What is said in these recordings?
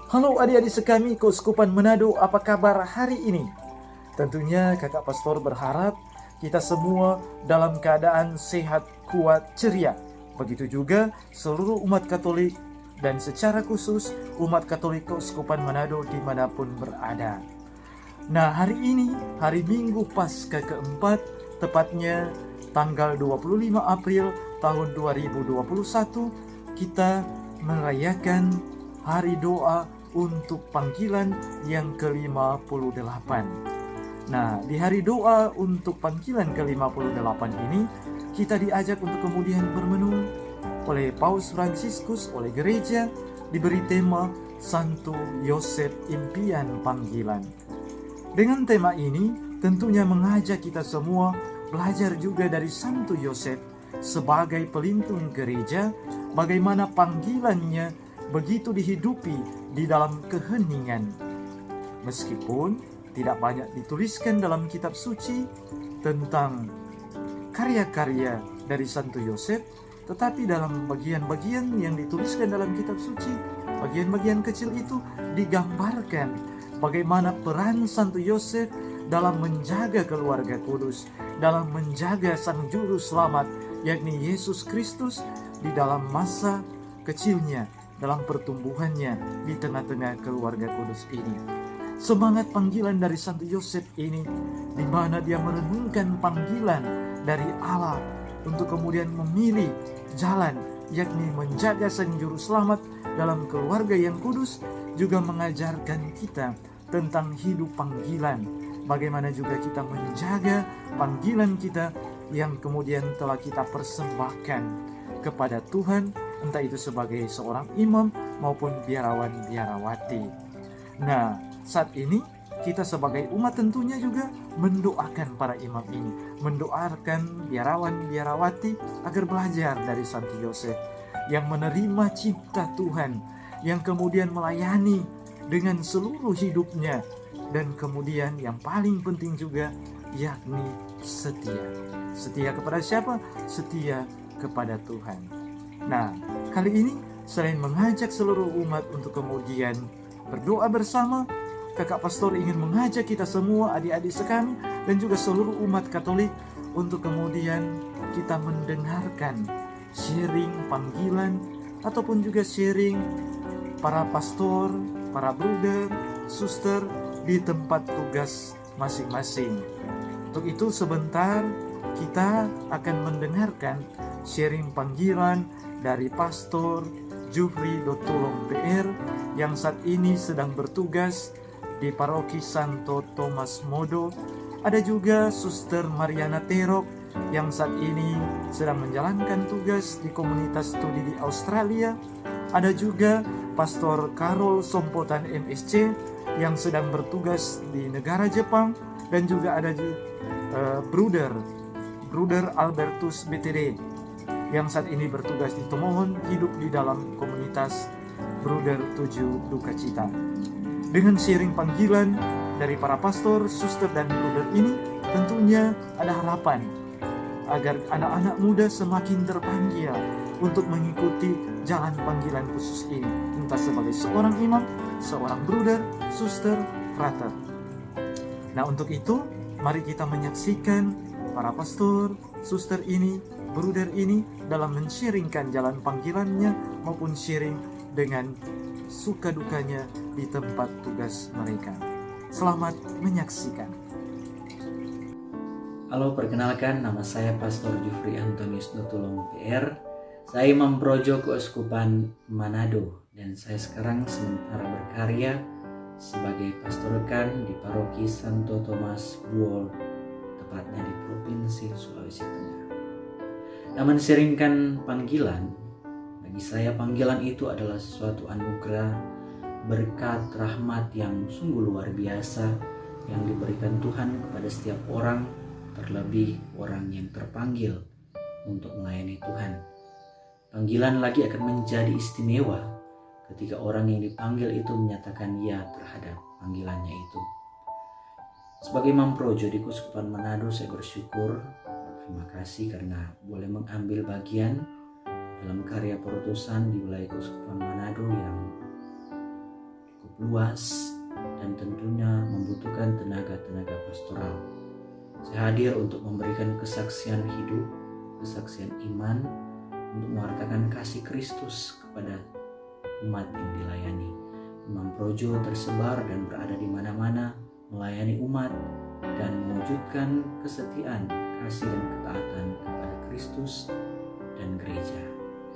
Halo adik-adik sekami Keuskupan Manado, apa kabar hari ini? Tentunya kakak pastor berharap kita semua dalam keadaan sehat, kuat, ceria. Begitu juga seluruh umat Katolik dan secara khusus umat Katolik Keuskupan Manado dimanapun berada. Nah, hari ini, hari Minggu Paskah keempat, tepatnya tanggal 25 April tahun 2021, kita merayakan Hari Doa untuk panggilan yang ke-58. Nah, di hari doa untuk panggilan ke-58 ini, kita diajak untuk kemudian bermenung oleh Paus Fransiskus, oleh gereja, diberi tema Santo Yosef Impian Panggilan. Dengan tema ini, tentunya mengajak kita semua belajar juga dari Santo Yosef sebagai pelindung gereja, bagaimana panggilannya begitu dihidupi di dalam keheningan. Meskipun tidak banyak dituliskan dalam kitab suci tentang karya-karya dari Santo Yosef, tetapi dalam bagian-bagian yang dituliskan dalam kitab suci, bagian-bagian kecil itu digambarkan bagaimana peran Santo Yosef dalam menjaga keluarga kudus, dalam menjaga Sang Juru Selamat, yakni Yesus Kristus di dalam masa kecilnya, dalam pertumbuhannya di tengah-tengah keluarga kudus ini. Semangat panggilan dari Santo Yosef ini, di mana dia merenungkan panggilan dari Allah untuk kemudian memilih jalan, yakni menjaga Sang Juru Selamat dalam keluarga yang kudus, juga mengajarkan kita tentang hidup panggilan. Bagaimana juga kita menjaga panggilan kita yang kemudian telah kita persembahkan kepada Tuhan, entah itu sebagai seorang imam maupun biarawan-biarawati. Nah, saat ini kita sebagai umat tentunya juga mendoakan para imam ini, mendoakan biarawan-biarawati agar belajar dari Santo Yosef yang menerima cipta Tuhan, yang kemudian melayani dengan seluruh hidupnya, dan kemudian yang paling penting juga yakni setia. Setia kepada siapa? Setia kepada Tuhan. Nah, kali ini selain mengajak seluruh umat untuk kemudian berdoa bersama, kakak pastor ingin mengajak kita semua, adik-adik sekami, dan juga seluruh umat Katolik untuk kemudian kita mendengarkan sharing panggilan ataupun juga sharing para pastor, para bruder, suster di tempat tugas masing-masing. Untuk itu sebentar kita akan mendengarkan sharing panggilan dari Pastor Jufri Dotulong PR yang saat ini sedang bertugas di Paroki Santo Thomas Modo. Ada juga Suster Mariana Terok yang saat ini sedang menjalankan tugas di komunitas studi di Australia. Ada juga Pastor Karol Sompotan MSC yang sedang bertugas di negara Jepang, dan juga ada Bruder Albertus BTD yang saat ini bertugas di Tomohon, hidup di dalam komunitas Bruder 7 Duka Cita. Dengan sharing panggilan dari para pastor, suster, dan bruder ini, tentunya ada harapan agar anak-anak muda semakin terpanggil untuk mengikuti jalan panggilan khusus ini, entah sebagai seorang imam, seorang bruder, suster, frater. Nah, untuk itu mari kita menyaksikan para pastor, suster ini, bruder ini dalam men-sharingkan jalan panggilannya maupun sharing dengan suka dukanya di tempat tugas mereka. Selamat menyaksikan. Halo, perkenalkan, nama saya Pastor Jufri Antonius Dotulong PR. Saya Imam Projo Keuskupan Manado, dan saya sekarang sementara berkarya sebagai pastor rekan di Paroki Santo Thomas Buol, tepatnya di Provinsi Sulawesi Tengah. Nah, menseringkan panggilan, bagi saya panggilan itu adalah sesuatu anugerah, berkat, rahmat yang sungguh luar biasa yang diberikan Tuhan kepada setiap orang, terlebih orang yang terpanggil untuk melayani Tuhan. Panggilan lagi akan menjadi istimewa ketika orang yang dipanggil itu menyatakan ya terhadap panggilannya itu. Sebagai Imam Projo di Keuskupan Manado, saya bersyukur, terima kasih karena boleh mengambil bagian dalam karya perutusan di wilayah Keuskupan Manado yang luas dan tentunya membutuhkan tenaga-tenaga pastoral. Saya hadir untuk memberikan kesaksian hidup, kesaksian iman, untuk mewartakan kasih Kristus kepada umat yang dilayani. Imam Projo tersebar dan berada di mana-mana, melayani umat dan mewujudkan kesetiaan, kasih dan ketaatan kepada Kristus dan gereja.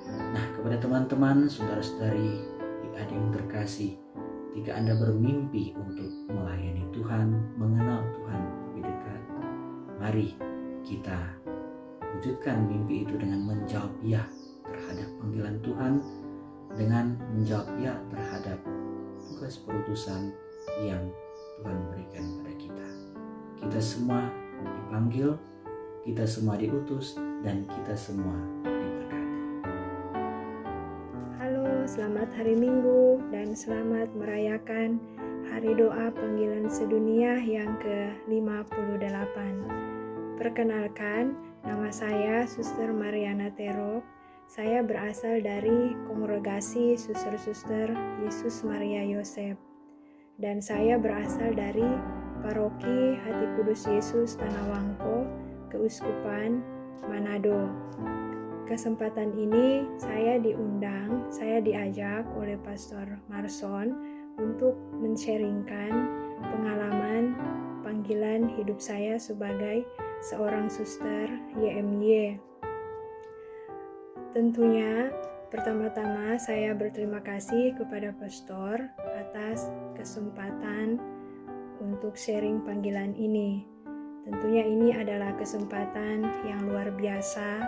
Nah, kepada teman-teman, saudara-saudari, adik-adik yang terkasih, jika Anda bermimpi untuk melayani Tuhan, mengenal Tuhan lebih dekat, mari kita wujudkan mimpi itu dengan menjawab ya terhadap panggilan Tuhan, dengan menjawab ya terhadap tugas perutusan yang Tuhan berikan pada kita. Kita semua dipanggil, kita semua diutus, dan kita semua diberkati. Halo, selamat hari Minggu dan selamat merayakan Hari Doa Panggilan Sedunia yang ke-58. Perkenalkan, nama saya Suster Mariana Terop. Saya berasal dari Kongregasi Suster-Suster Yesus Maria Yosef. Dan saya berasal dari Paroki Hati Kudus Yesus Tanah Wangko, Keuskupan Manado. Kesempatan ini saya diajak oleh Pastor Marson untuk men-sharingkan pengalaman panggilan hidup saya sebagai seorang suster YMY. Tentunya pertama-tama saya berterima kasih kepada Pastor atas kesempatan untuk sharing panggilan ini. Tentunya ini adalah kesempatan yang luar biasa,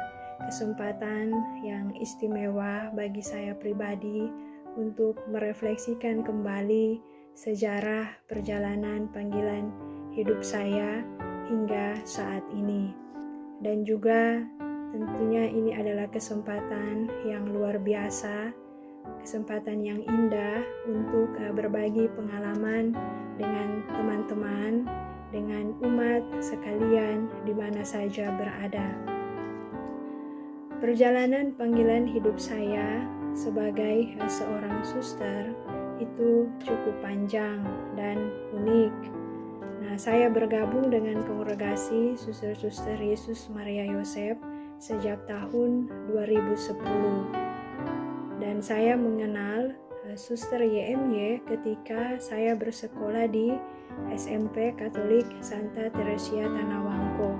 kesempatan yang istimewa bagi saya pribadi untuk merefleksikan kembali sejarah perjalanan panggilan hidup saya hingga saat ini. Dan juga tentunya ini adalah kesempatan yang luar biasa, kesempatan yang indah untuk berbagi pengalaman dengan teman-teman, dengan umat sekalian di mana saja berada. Perjalanan panggilan hidup saya sebagai seorang suster itu cukup panjang dan unik. Nah, saya bergabung dengan Kongregasi Suster-Suster Yesus Maria Yosef sejak tahun 2010. Dan saya mengenal Suster YMY ketika saya bersekolah di SMP Katolik Santa Teresia Tanah Wangko.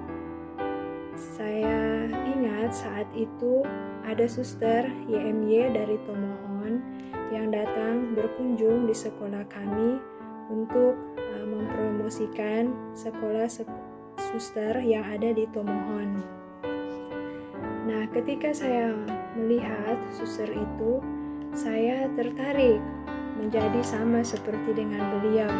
Saya ingat saat itu ada Suster YMY dari Tomohon yang datang berkunjung di sekolah kami untuk mempromosikan sekolah suster yang ada di Tomohon. Nah, ketika saya melihat suster itu, saya tertarik menjadi sama seperti dengan beliau.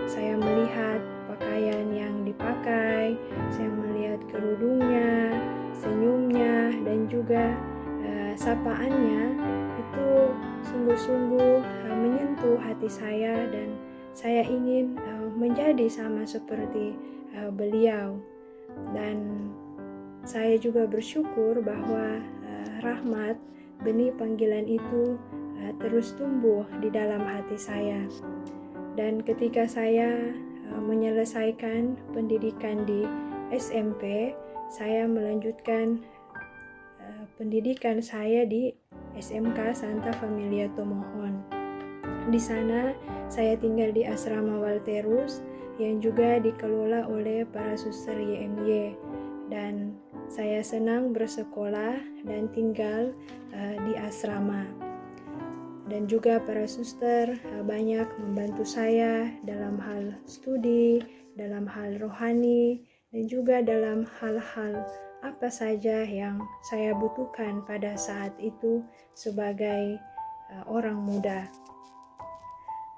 Saya melihat pakaian yang dipakai, saya melihat kerudungnya, senyumnya, dan juga sapaannya itu sungguh-sungguh menyentuh hati saya, dan saya ingin menjadi sama seperti beliau. Dan saya juga bersyukur bahwa rahmat benih panggilan itu terus tumbuh di dalam hati saya. Dan ketika saya menyelesaikan pendidikan di SMP, saya melanjutkan pendidikan saya di SMK Santa Familia Tomohon. Di sana saya tinggal di asrama Walterus yang juga dikelola oleh para suster YMY, dan saya senang bersekolah dan tinggal di asrama. Dan juga para suster banyak membantu saya dalam hal studi, dalam hal rohani, dan juga dalam hal-hal apa saja yang saya butuhkan pada saat itu sebagai orang muda.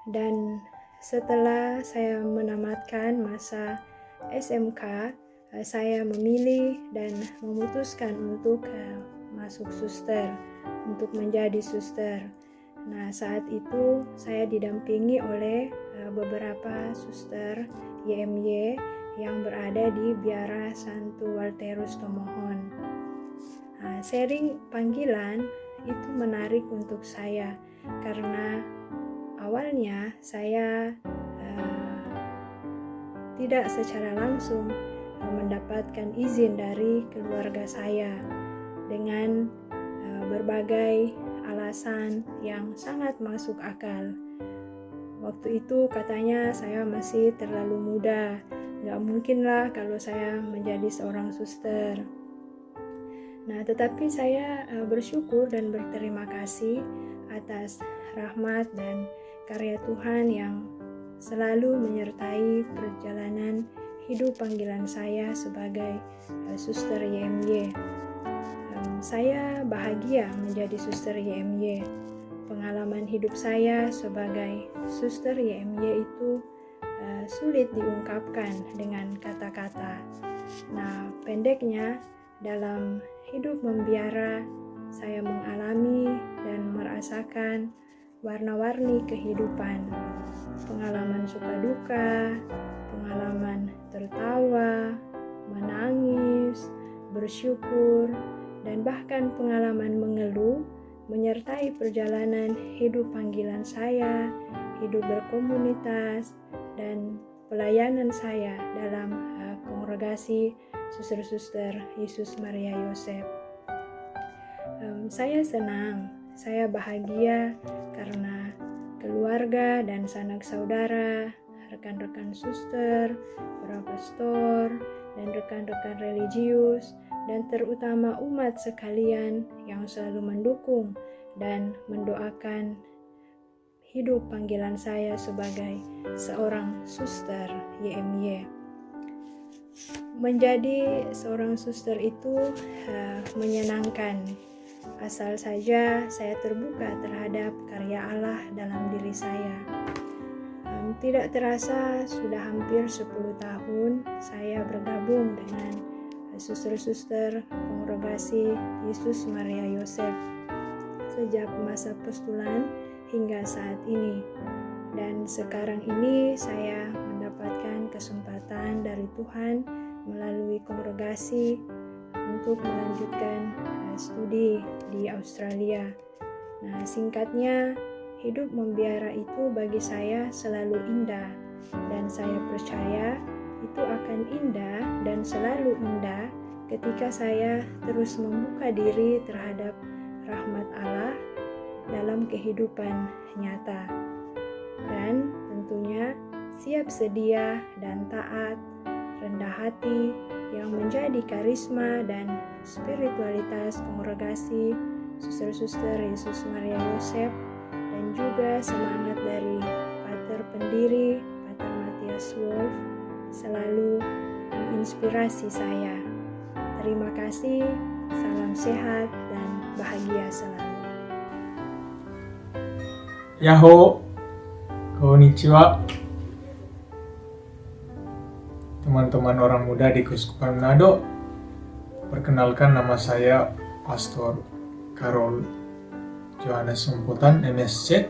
Dan setelah saya menamatkan masa SMK, saya memilih dan memutuskan untuk masuk suster, untuk menjadi suster. Nah, saat itu saya didampingi oleh beberapa suster YMY yang berada di Biara Santo Walterus Tomohon. Nah, sharing panggilan itu menarik untuk saya karena awalnya saya tidak secara langsung mendapatkan izin dari keluarga saya dengan berbagai alasan yang sangat masuk akal. Waktu itu katanya saya masih terlalu muda, gak mungkin lah kalau saya menjadi seorang suster. Nah, tetapi saya bersyukur dan berterima kasih atas rahmat dan karya Tuhan yang selalu menyertai perjalanan hidup panggilan saya sebagai suster YMY. Saya bahagia menjadi suster YMY. Pengalaman hidup saya sebagai suster YMY itu sulit diungkapkan dengan kata-kata. Nah, pendeknya, dalam hidup membiara, saya mengalami dan merasakan warna-warni kehidupan. Pengalaman suka duka, pengalaman tertawa, menangis, bersyukur, dan bahkan pengalaman mengeluh menyertai perjalanan hidup panggilan saya, hidup berkomunitas, dan pelayanan saya dalam kongregasi suster-suster Yesus Maria Yosef. Saya senang, saya bahagia karena keluarga dan sanak saudara, rekan-rekan suster, para pastor, dan rekan-rekan religius, dan terutama umat sekalian yang selalu mendukung dan mendoakan hidup panggilan saya sebagai seorang suster YMY. Menjadi seorang suster itu menyenangkan, asal saja saya terbuka terhadap karya Allah dalam diri saya. Tidak terasa sudah hampir 10 tahun saya bergabung dengan suster-suster kongregasi Yesus Maria Yosef sejak masa postulan hingga saat ini. Dan sekarang ini saya mendapatkan kesempatan dari Tuhan melalui kongregasi untuk melanjutkan studi di Australia. Nah, singkatnya, hidup membiara itu bagi saya selalu indah, dan saya percaya itu akan indah dan selalu indah ketika saya terus membuka diri terhadap rahmat Allah dalam kehidupan nyata. Dan tentunya siap sedia dan taat, rendah hati yang menjadi karisma dan spiritualitas kongregasi suster-suster Yesus Maria Yosef, dan juga semangat dari Pater pendiri, Pater Matthias Wolf, selalu menginspirasi saya. Terima kasih, salam sehat dan bahagia selalu. Yahoo, konnichiwa. Teman-teman orang muda di Keuskupan Manado, perkenalkan nama saya Pastor Karol Johannes Sompotan, MSc,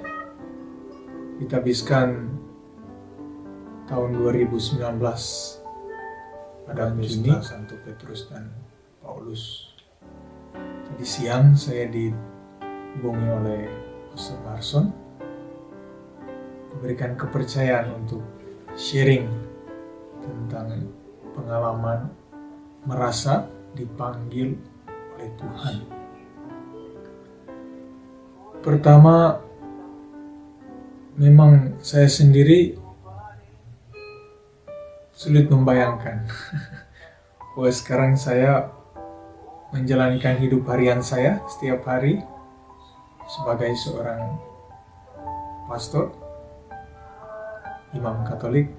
ditabiskan tahun 2019 pada Juni Santo Petrus dan Paulus. Tadi siang saya dihubungi oleh Pastor Marson, diberikan kepercayaan untuk sharing tentang pengalaman merasa dipanggil oleh Tuhan. Pertama, memang saya sendiri sulit membayangkan bahwa sekarang saya menjalankan hidup harian saya setiap hari sebagai seorang pastor, imam Katolik,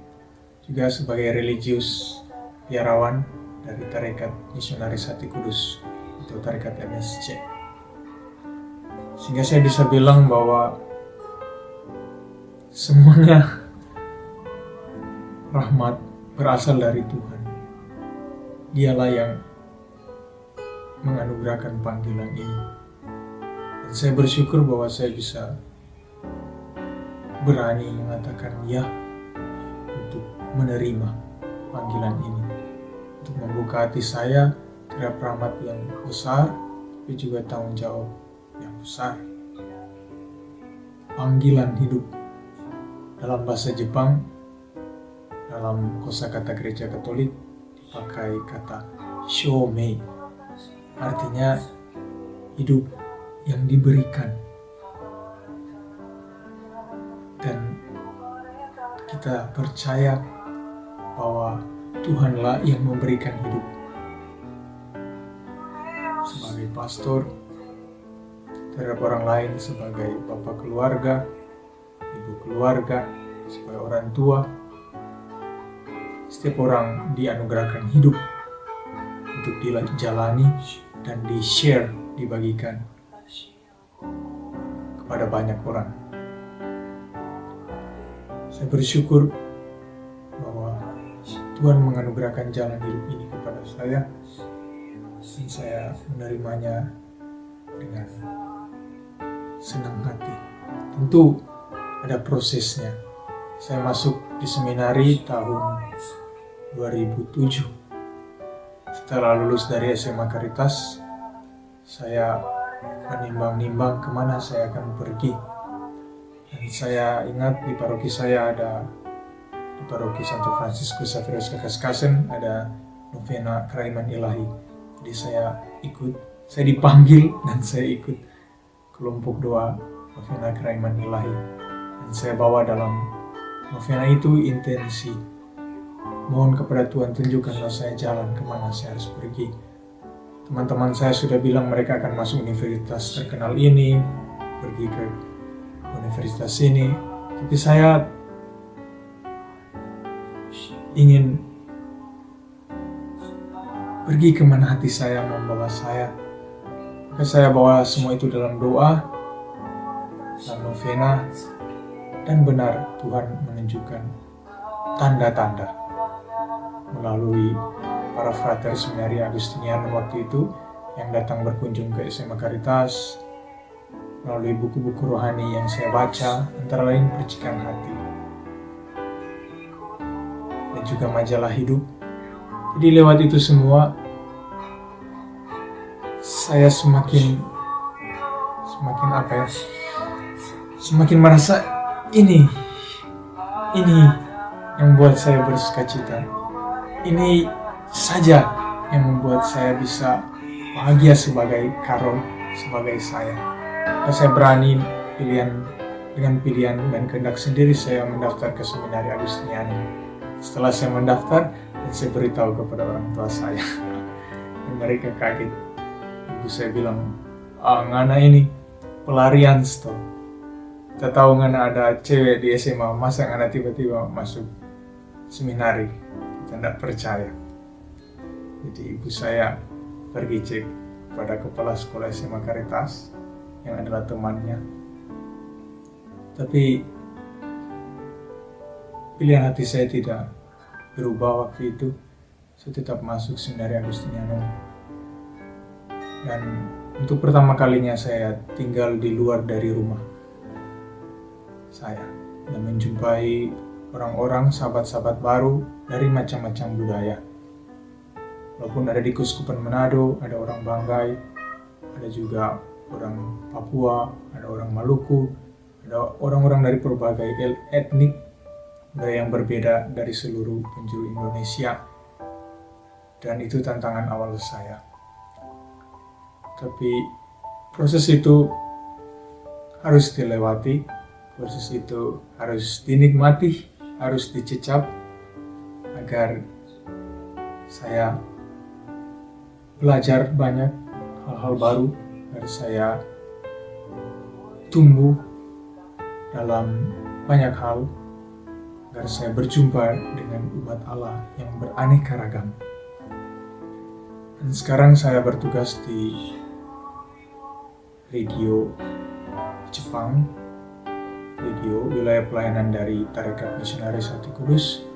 juga sebagai religius biarawan dari Tarekat Misionaris Hati Kudus atau Tarekat MSC. Sehingga saya bisa bilang bahwa semuanya rahmat berasal dari Tuhan. Dialah yang menganugerahkan panggilan ini. Dan saya bersyukur bahwa saya bisa berani mengatakan ya untuk menerima panggilan ini, untuk membuka hati saya terhadap rahmat yang besar, tapi juga tanggung jawab yang besar. Panggilan hidup dalam bahasa Jepang, dalam kosakata gereja Katolik dipakai kata shoumei, artinya hidup yang diberikan. Dan kita percaya bahwa Tuhanlah yang memberikan hidup. Sebagai pastor, terhadap orang lain, sebagai bapak keluarga, ibu keluarga, sebagai orang tua, setiap orang dianugerahkan hidup untuk dijalani dan di-share, dibagikan kepada banyak orang. Saya bersyukur bahwa Tuhan menganugerahkan jalan hidup ini kepada saya, dan saya menerimanya dengan senang hati. Tentu ada prosesnya. Saya masuk di seminari tahun 2007. Setelah lulus dari SMA Caritas, saya menimbang-nimbang kemana saya akan pergi. Dan saya ingat di paroki saya di paroki Santo Fransiskus Xaverius Kakaskasen ada novena Keraiman Ilahi. Jadi saya dipanggil dan saya ikut kelompok doa novena Keraiman Ilahi. Dan saya bawa dalam novena itu intensi mohon kepada Tuhan, tunjukkanlah saya jalan kemana saya harus pergi. Teman-teman saya sudah bilang mereka akan masuk universitas terkenal ini, pergi ke universitas ini, tapi saya ingin pergi kemana hati saya membawa saya. Maka saya bawa semua itu dalam doa, dalam novena, dan benar Tuhan menunjukkan tanda-tanda melalui para frater seminari Agustinian waktu itu yang datang berkunjung ke SMA Caritas, melalui buku-buku rohani yang saya baca, antara lain Percikan Hati, dan juga majalah hidup. Jadi lewat itu semua, saya semakin merasa ini yang membuat saya bersukacita. Ini saja yang membuat saya bisa bahagia sebagai Karol, sebagai saya. Dan saya berani dengan pilihan dan kehendak sendiri saya mendaftar ke seminari Agustinian. Setelah saya mendaftar, dan saya beritahu kepada orang tua saya, dan mereka kaget. Ibu saya bilang, ngana ini pelarian stop. Kita tahu ngana ada cewek di SMA, masa ngana tiba-tiba masuk seminari? Kita tidak percaya. Jadi ibu saya pergi cek pada kepala sekolah SMA Caritas yang adalah temannya. Tapi pilihan hati saya tidak berubah waktu itu. Saya tetap masuk seminari Agustinianum. Dan untuk pertama kalinya saya tinggal di luar dari rumah saya dan menjumpai orang-orang, sahabat-sahabat baru dari macam-macam budaya. Walaupun ada di Keuskupan Manado, ada orang Banggai, ada juga orang Papua, ada orang Maluku, ada orang-orang dari berbagai etnik budaya yang berbeda dari seluruh penjuru Indonesia. Dan itu tantangan awal saya. Tapi proses itu harus dilewati, proses itu harus dinikmati, harus dicecap agar saya belajar banyak hal-hal baru, agar saya tumbuh dalam banyak hal, agar saya berjumpa dengan umat Allah yang beraneka ragam. Dan sekarang saya bertugas di radio Jepang, radio wilayah pelayanan dari Tarekat Misionaris Hati Kudus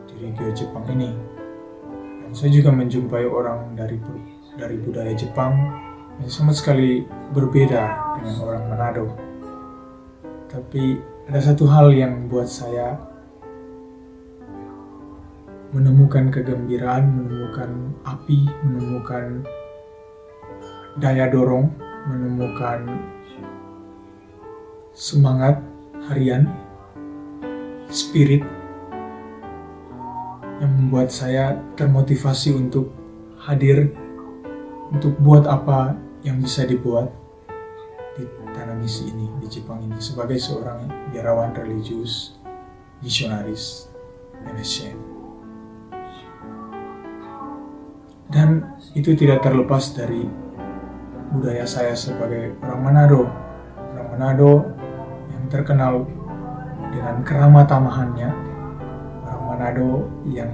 di radio Jepang ini. Dan saya juga menjumpai orang dari budaya Jepang yang sama sekali berbeda dengan orang Manado. Tapi ada satu hal yang membuat saya menemukan kegembiraan, menemukan api, menemukan daya dorong, menemukan semangat harian, spirit, yang membuat saya termotivasi untuk hadir, untuk buat apa yang bisa dibuat di tanah misi ini, di Jepang ini, sebagai seorang biarawan religius, misionaris, MSC. Dan itu tidak terlepas dari budaya saya sebagai orang Manado. Orang Manado yang terkenal dengan keramah tamahannya, orang Manado yang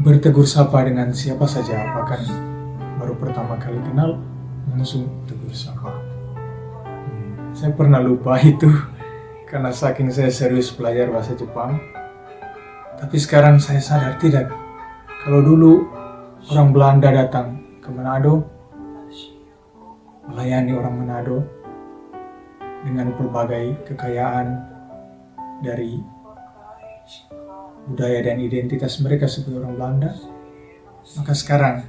bertegur sapa dengan siapa saja, bahkan baru pertama kali kenal langsung tegur sapa. Saya pernah lupa itu karena saking saya serius belajar bahasa Jepang. Tapi sekarang saya sadar tidak. Kalau dulu orang Belanda datang ke Manado, melayani orang Manado dengan berbagai kekayaan dari budaya dan identitas mereka sebagai orang Belanda, maka sekarang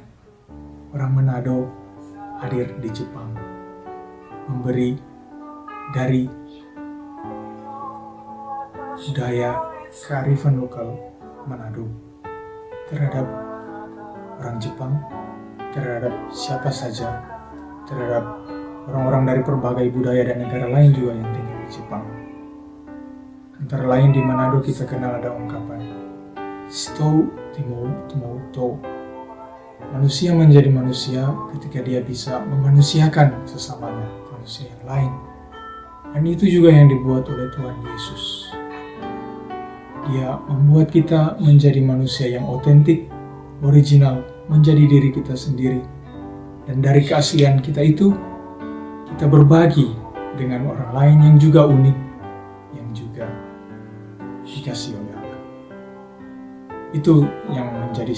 orang Manado hadir di Jepang, memberi dari budaya kearifan lokal Manado terhadap orang Jepang, terhadap siapa saja, terhadap orang-orang dari berbagai budaya dan negara lain juga yang tinggal di Jepang. Antara lain di Manado kita kenal ada ungkapan Stou Timo Timo To. Manusia menjadi manusia ketika dia bisa memanusiakan sesamanya, manusia yang lain. Dan itu juga yang dibuat oleh Tuhan Yesus. Dia membuat kita menjadi manusia yang otentik, original, menjadi diri kita sendiri. Dan dari keaslian kita itu, kita berbagi dengan orang lain yang juga unik, yang juga dikasih oleh Allah. Itu yang menjadi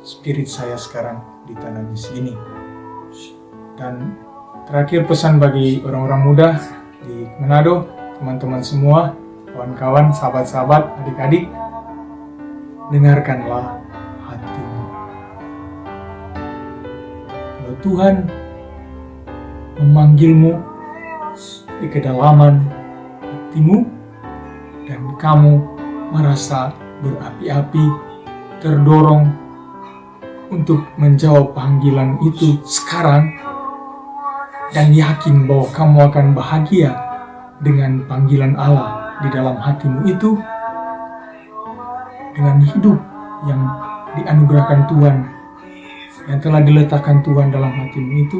spirit saya sekarang di tanah misi ini. Dan terakhir pesan bagi orang-orang muda di Manado, teman-teman semua, kawan-kawan, sahabat-sahabat, adik-adik, dengarkanlah hatimu. Kalau Tuhan memanggilmu di kedalaman hatimu dan kamu merasa berapi-api, terdorong untuk menjawab panggilan itu sekarang, dan yakin bahwa kamu akan bahagia dengan panggilan Allah di dalam hatimu itu, dengan hidup yang dianugerahkan Tuhan, yang telah diletakkan Tuhan dalam hatimu itu,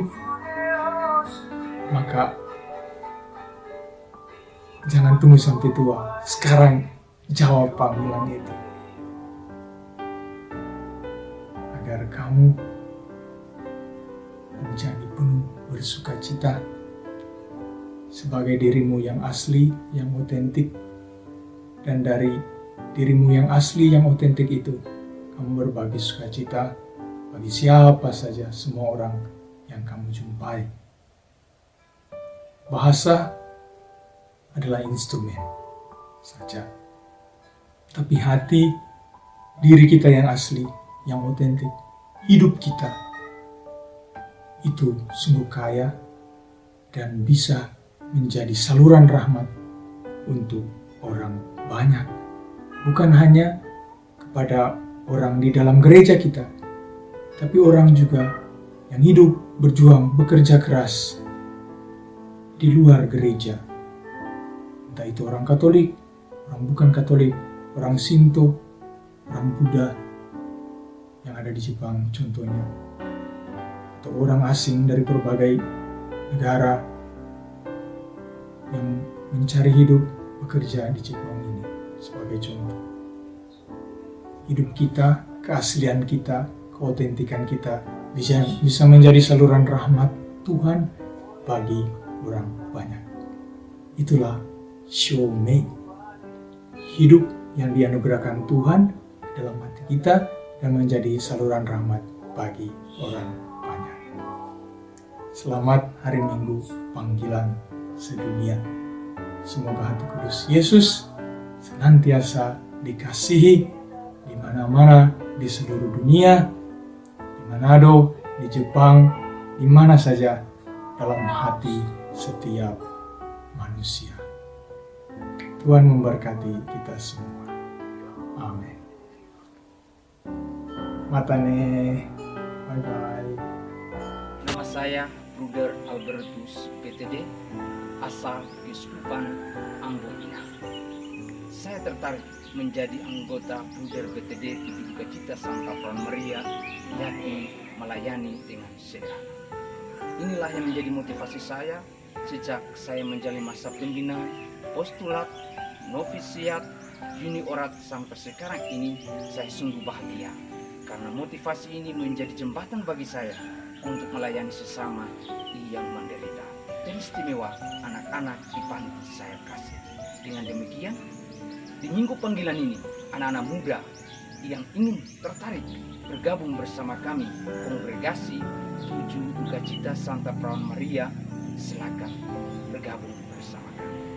maka jangan tunggu sampai tua. Sekarang jawab panggilan itu, agar kamu menjadi penuh bersukacita sebagai dirimu yang asli, yang otentik. Dan dari dirimu yang asli, yang otentik itu, kamu berbagi sukacita bagi siapa saja, semua orang yang kamu jumpai. Bahasa adalah instrumen saja, tapi hati, diri kita yang asli, yang otentik, hidup kita itu sungguh kaya dan bisa menjadi saluran rahmat untuk orang banyak. Bukan hanya kepada orang di dalam gereja kita, tapi orang juga yang hidup, berjuang, bekerja keras di luar gereja. Entah itu orang Katolik, orang bukan Katolik, orang Shinto, orang Buddha yang ada di Jepang contohnya, atau orang asing dari berbagai negara yang mencari hidup, bekerja di Jepang ini sebagai contoh. Hidup kita, keaslian kita, keotentikan kita bisa menjadi saluran rahmat Tuhan bagi orang banyak. Itulah Shomei, hidup yang dianugerahkan Tuhan dalam hati kita dan menjadi saluran rahmat bagi orang banyak. Selamat hari Minggu panggilan sedunia. Semoga hati kudus Yesus senantiasa dikasihi di mana-mana di seluruh dunia, di Manado, di Jepang, di mana saja dalam hati setiap manusia. Tuhan memberkati kita semua. Amin. Matane, bye-bye. Nama saya Bruder Albertus PTD, asal Keuskupan Ambon. Saya tertarik menjadi anggota Bruder PTD Tujuh Sukacita Santa Peron Maria, yakni melayani dengan sederhana. Inilah yang menjadi motivasi saya sejak saya menjalani masa pembinaan, postulat, novisiat, juniorat sampai sekarang ini. Saya sungguh bahagia karena motivasi ini menjadi jembatan bagi saya untuk melayani sesama yang menderita, dan istimewa anak-anak di panti saya kasih. Dengan demikian, di minggu panggilan ini, anak-anak muda yang ingin tertarik bergabung bersama kami, kongregasi Tujuh Sukacita Santa Peron Maria, silakan bergabung bersama kami.